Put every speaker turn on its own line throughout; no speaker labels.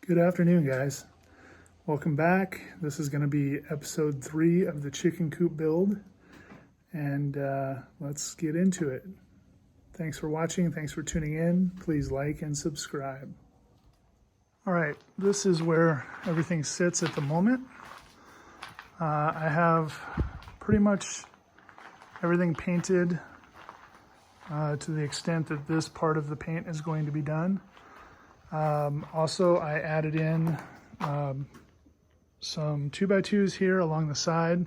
Good afternoon, guys. Welcome back. This is going to be episode 3 of the chicken coop build, and let's get into it. Thanks for watching. Thanks for tuning in. Please like and subscribe. All right, this is where everything sits at the moment. I have pretty much everything painted to the extent that this part of the paint is going to be done. Also, I added in some 2x2s here along the side.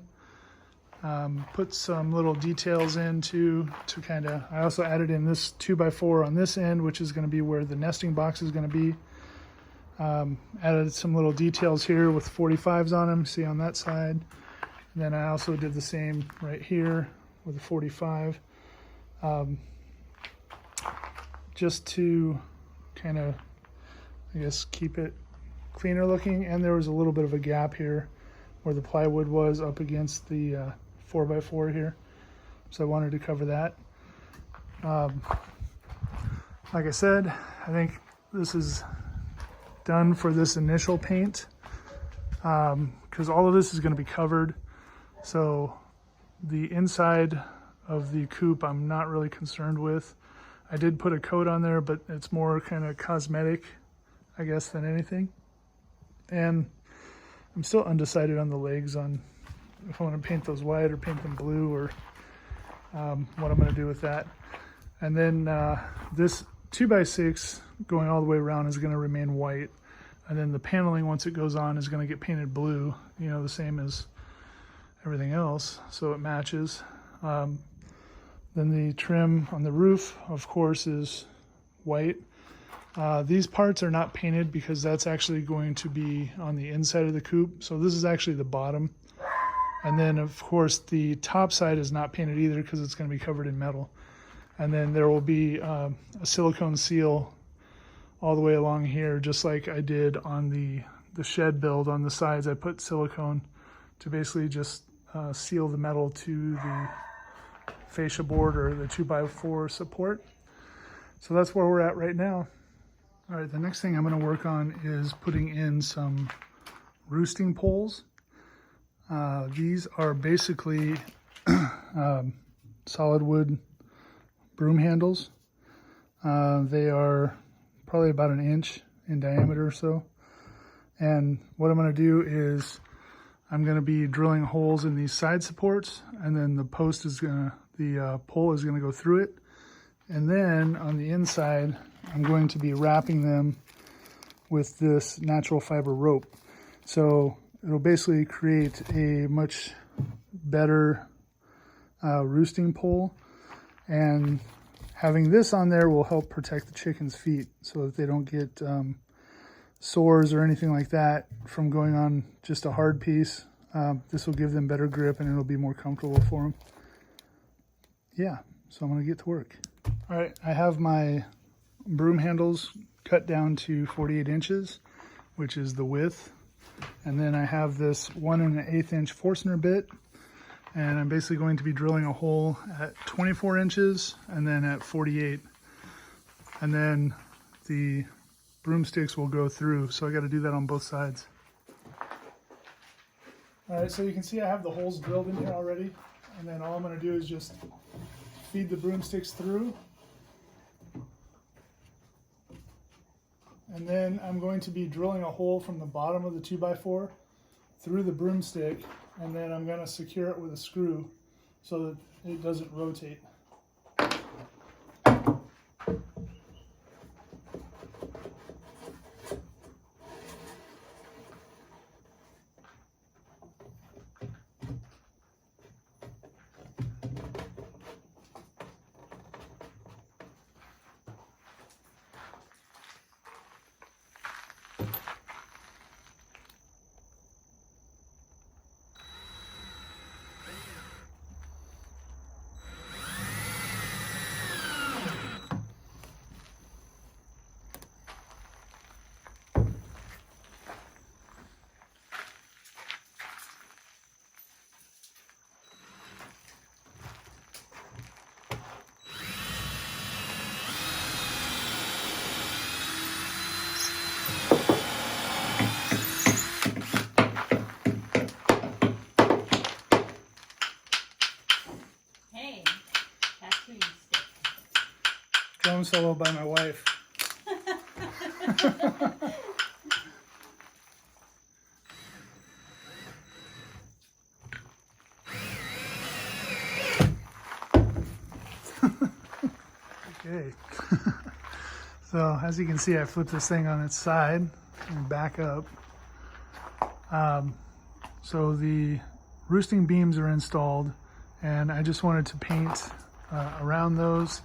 Put some little details in to kind of, I also added in this 2x4 on this end, which is going to be where the nesting box is going to be. Added some little details here with 45s on them, see on that side. And then I also did the same right here with a 45. Just to kind of, I guess, keep it cleaner looking. And there was a little bit of a gap here where the plywood was up against the 4x4 here, so I wanted to cover that. Like I said, I think this is done for this initial paint, because all of this is going to be covered. So the inside of the coop I'm not really concerned with. I did put a coat on there, but it's more kind of cosmetic, I guess, than anything. And I'm still undecided on the legs, on if I want to paint those white or paint them blue, or what I'm going to do with that. And then this 2x6 going all the way around is going to remain white. And then the paneling, once it goes on, is going to get painted blue, you know, the same as everything else, so it matches. Then the trim on the roof, of course, is white. These parts are not painted because that's actually going to be on the inside of the coop. So this is actually the bottom. And then, of course, the top side is not painted either because it's going to be covered in metal. And then there will be a silicone seal all the way along here, just like I did on the shed build. On the sides, I put silicone to basically just seal the metal to the fascia board or the 2x4 support. So that's where we're at right now. All right, the next thing I'm going to work on is putting in some roosting poles. These are basically solid wood broom handles. They are probably about 1 inch in diameter or so. And what I'm going to do is I'm going to be drilling holes in these side supports, and then the pole is going to go through it. And then on the inside, I'm going to be wrapping them with this natural fiber rope. So it'll basically create a much better roosting pole. And having this on there will help protect the chickens' feet so that they don't get sores or anything like that from going on just a hard piece. This will give them better grip and it'll be more comfortable for them. Yeah, so I'm going to get to work. All right, I have my broom handles cut down to 48 inches, which is the width. And then I have this 1 1/8 inch Forstner bit, and I'm basically going to be drilling a hole at 24 inches and then at 48. And then the broomsticks will go through, so I got to do that on both sides. All right, so you can see I have the holes drilled in here already, and then all I'm going to do is just feed the broomsticks through. And then I'm going to be drilling a hole from the bottom of the 2x4 through the broomstick, and then I'm going to secure it with a screw so that it doesn't rotate. drum solo by my wife. Okay. So as you can see, I flipped this thing on its side and back up. So the roosting beams are installed, and I just wanted to paint around those.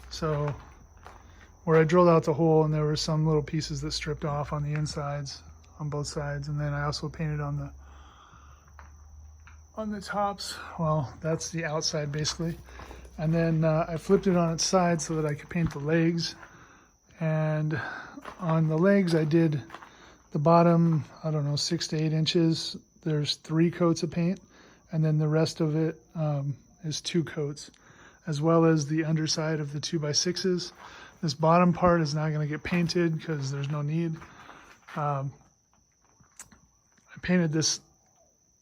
So where I drilled out the hole, and there were some little pieces that stripped off on the insides on both sides, and then I also painted on the tops. Well, that's the outside basically. And then I flipped it on its side so that I could paint the legs. And on the legs, I did the bottom, I don't know, 6 to 8 inches. There's 3 coats of paint, and then the rest of it is 2 coats, as well as the underside of the 2x6s. This bottom part is not going to get painted because there's no need. I painted this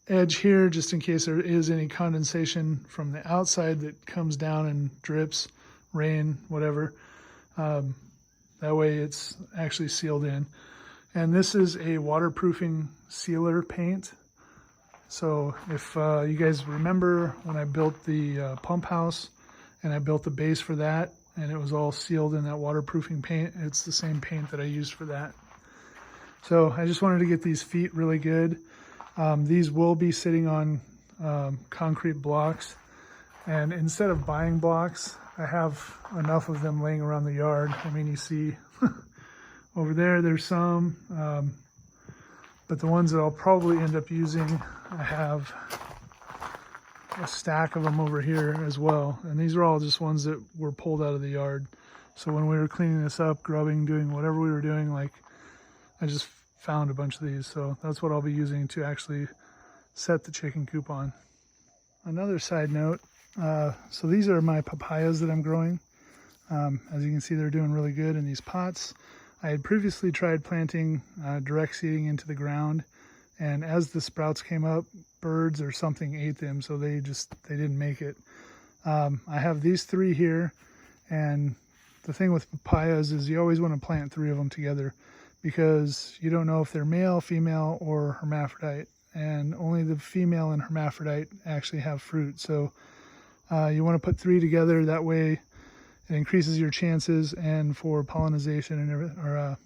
edge here just in case there is any condensation from the outside that comes down and drips, rain, whatever. That way it's actually sealed in. And this is a waterproofing sealer paint. So if you guys remember when I built the pump house and I built the base for that, and it was all sealed in that waterproofing paint, it's the same paint that I used for that. So I just wanted to get these feet really good. These will be sitting on concrete blocks, and instead of buying blocks, I have enough of them laying around the yard. I mean, you see over there's some, but the ones that I'll probably end up using, I have a stack of them over here as well, and these are all just ones that were pulled out of the yard. So when we were cleaning this up, grubbing, doing whatever we were doing, like, I just found a bunch of these, so that's what I'll be using to actually set the chicken coop on. Another side note, so these are my papayas that I'm growing. As you can see, they're doing really good in these pots. I had previously tried planting direct seeding into the ground, and as the sprouts came up, birds or something ate them, so they didn't make it. I have these 3 here, and the thing with papayas is you always want to plant 3 of them together, because you don't know if they're male, female, or hermaphrodite, and only the female and hermaphrodite actually have fruit. So you want to put 3 together, that way it increases your chances and for pollination and everything, or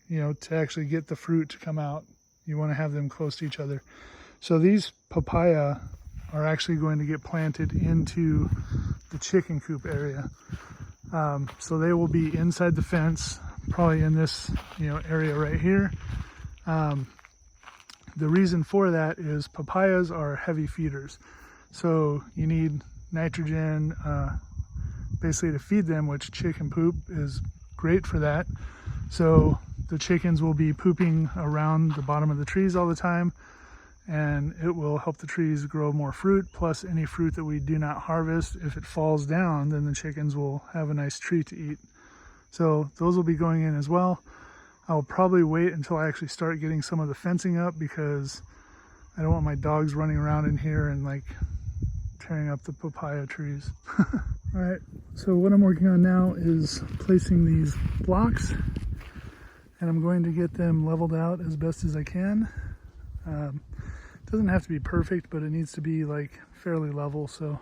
to actually get the fruit to come out. You want to have them close to each other. So these papaya are actually going to get planted into the chicken coop area. So they will be inside the fence, probably in this area right here. The reason for that is papayas are heavy feeders, so you need nitrogen basically to feed them, which chicken poop is great for that. So the chickens will be pooping around the bottom of the trees all the time, and it will help the trees grow more fruit. Plus any fruit that we do not harvest, if it falls down, then the chickens will have a nice tree to eat. So those will be going in as well. I'll probably wait until I actually start getting some of the fencing up, because I don't want my dogs running around in here and like tearing up the papaya trees. All right, so what I'm working on now is placing these blocks, and I'm going to get them leveled out as best as I can. It doesn't have to be perfect, but it needs to be like fairly level. So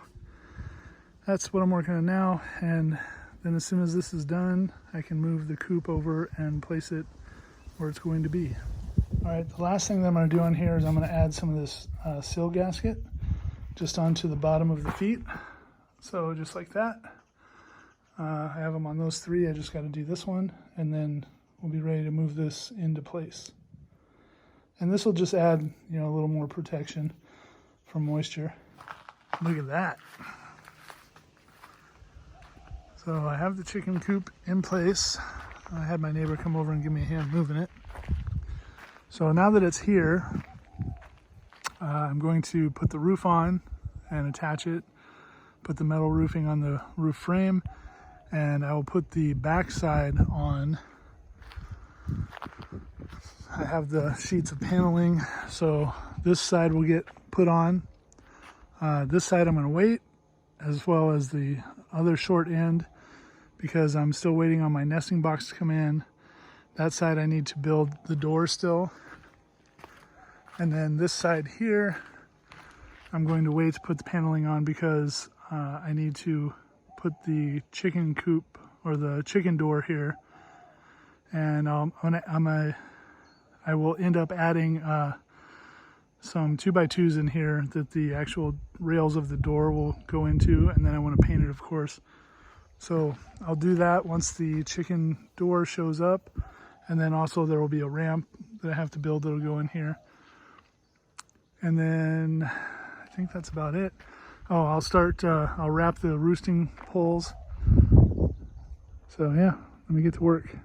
that's what I'm working on now, and then as soon as this is done, I can move the coop over and place it where it's going to be. All right, the last thing that I'm going to do on here is I'm going to add some of this sill gasket just onto the bottom of the feet. So just like that. I have them on those 3. I just got to do this one, and then we'll be ready to move this into place. And this will just add, a little more protection from moisture. Look at that. So I have the chicken coop in place. I had my neighbor come over and give me a hand moving it. So now that it's here, I'm going to put the roof on and attach it, put the metal roofing on the roof frame, and I will put the back side on. I have the sheets of paneling, so this side will get put on. This side I'm going to wait, as well as the other short end, because I'm still waiting on my nesting box to come in. That side I need to build the door still. And then this side here, I'm going to wait to put the paneling on because I need to put the chicken coop or the chicken door here. And I will end up adding some 2x2s in here that the actual rails of the door will go into, and then I want to paint it, of course. So I'll do that once the chicken door shows up, and then also there will be a ramp that I have to build that'll go in here. And then I think that's about it. Oh, I'll wrap the roosting poles. So yeah, let me get to work.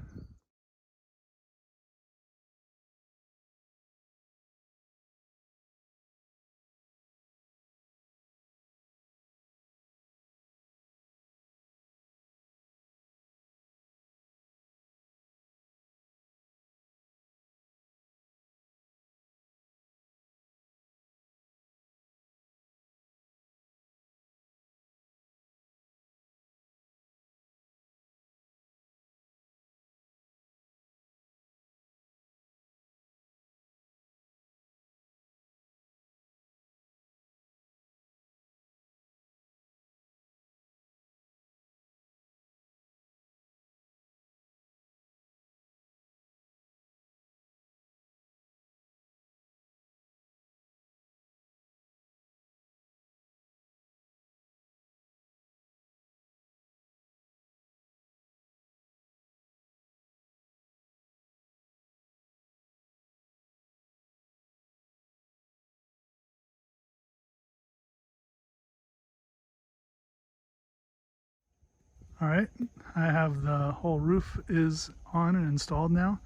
All right, I have the whole roof is on and installed now.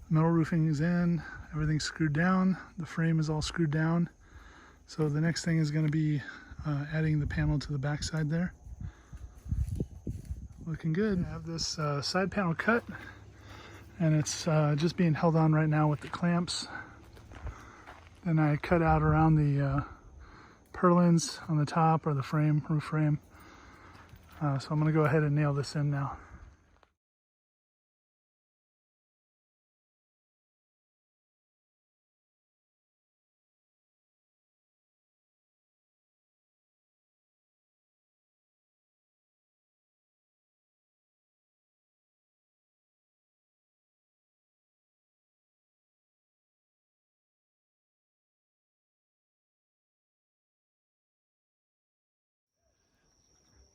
Metal roofing is in, everything's screwed down, the frame is all screwed down. So the next thing is going to be adding the panel to the back side there. Looking good. I have this side panel cut, and it's just being held on right now with the clamps. Then I cut out around the purlins on the top, or the frame, roof frame. So I'm going to go ahead and nail this in now.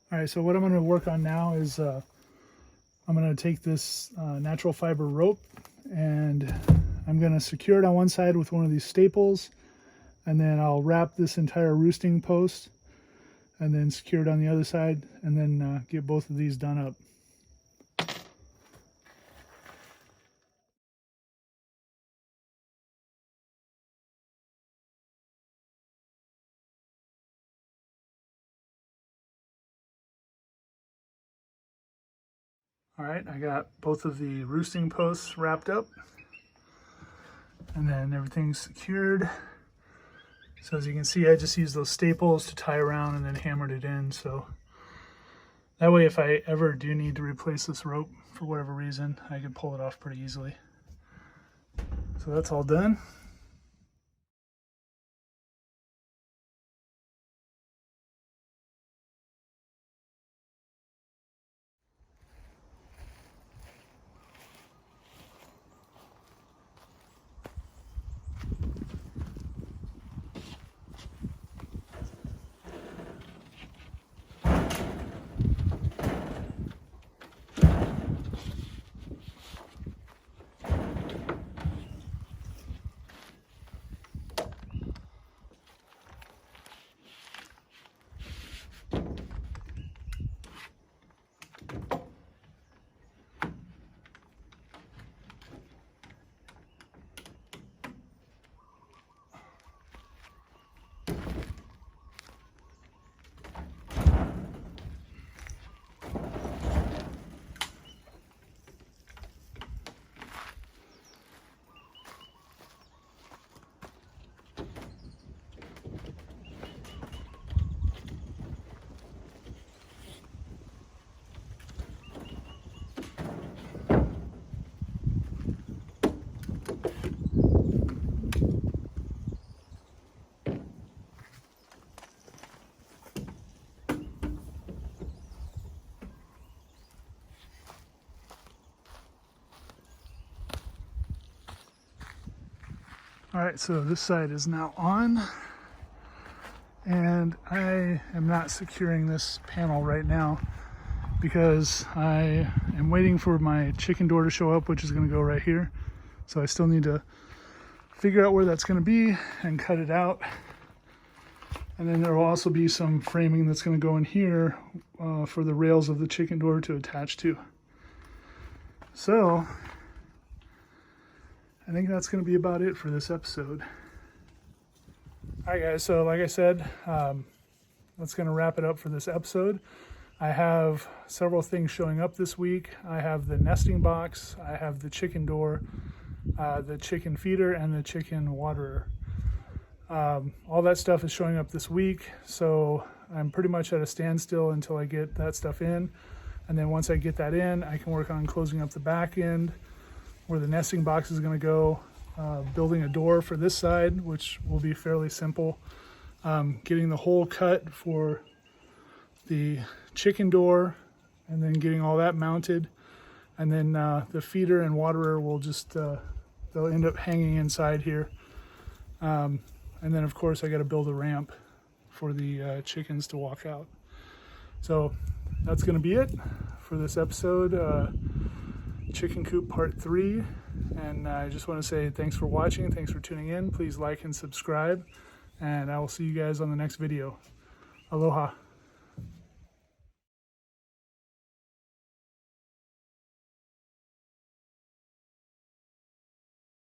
All right, so what I'm going to work on now is I'm going to take this natural fiber rope, and I'm going to secure it on one side with one of these staples, and then I'll wrap this entire roosting post and then secure it on the other side, and then get both of these done up. All right, I got both of the roosting posts wrapped up, and then everything's secured. So as you can see, I just used those staples to tie around and then hammered it in. So that way, if I ever do need to replace this rope for whatever reason, I can pull it off pretty easily. So that's all done. All right, so this side is now on, and I am not securing this panel right now because I am waiting for my chicken door to show up, which is going to go right here. So I still need to figure out where that's going to be and cut it out. And then there will also be some framing that's going to go in here for the rails of the chicken door to attach to. So I think that's going to be about it for this episode. All right, guys, so like I said, that's going to wrap it up for this episode. I have several things showing up this week. I have the nesting box, I have the chicken door, the chicken feeder, and the chicken waterer. All that stuff is showing up this week, so I'm pretty much at a standstill until I get that stuff in. And then once I get that in, I can work on closing up the back end where the nesting box is going to go, building a door for this side, which will be fairly simple, getting the hole cut for the chicken door, and then getting all that mounted. And then the feeder and waterer will just, they'll end up hanging inside here. And then of course I got to build a ramp for the chickens to walk out. So that's going to be it for this episode, Chicken Coop Part 3. And I just want to say thanks for watching, thanks for tuning in. Please like and subscribe, and I will see you guys on the next video. Aloha.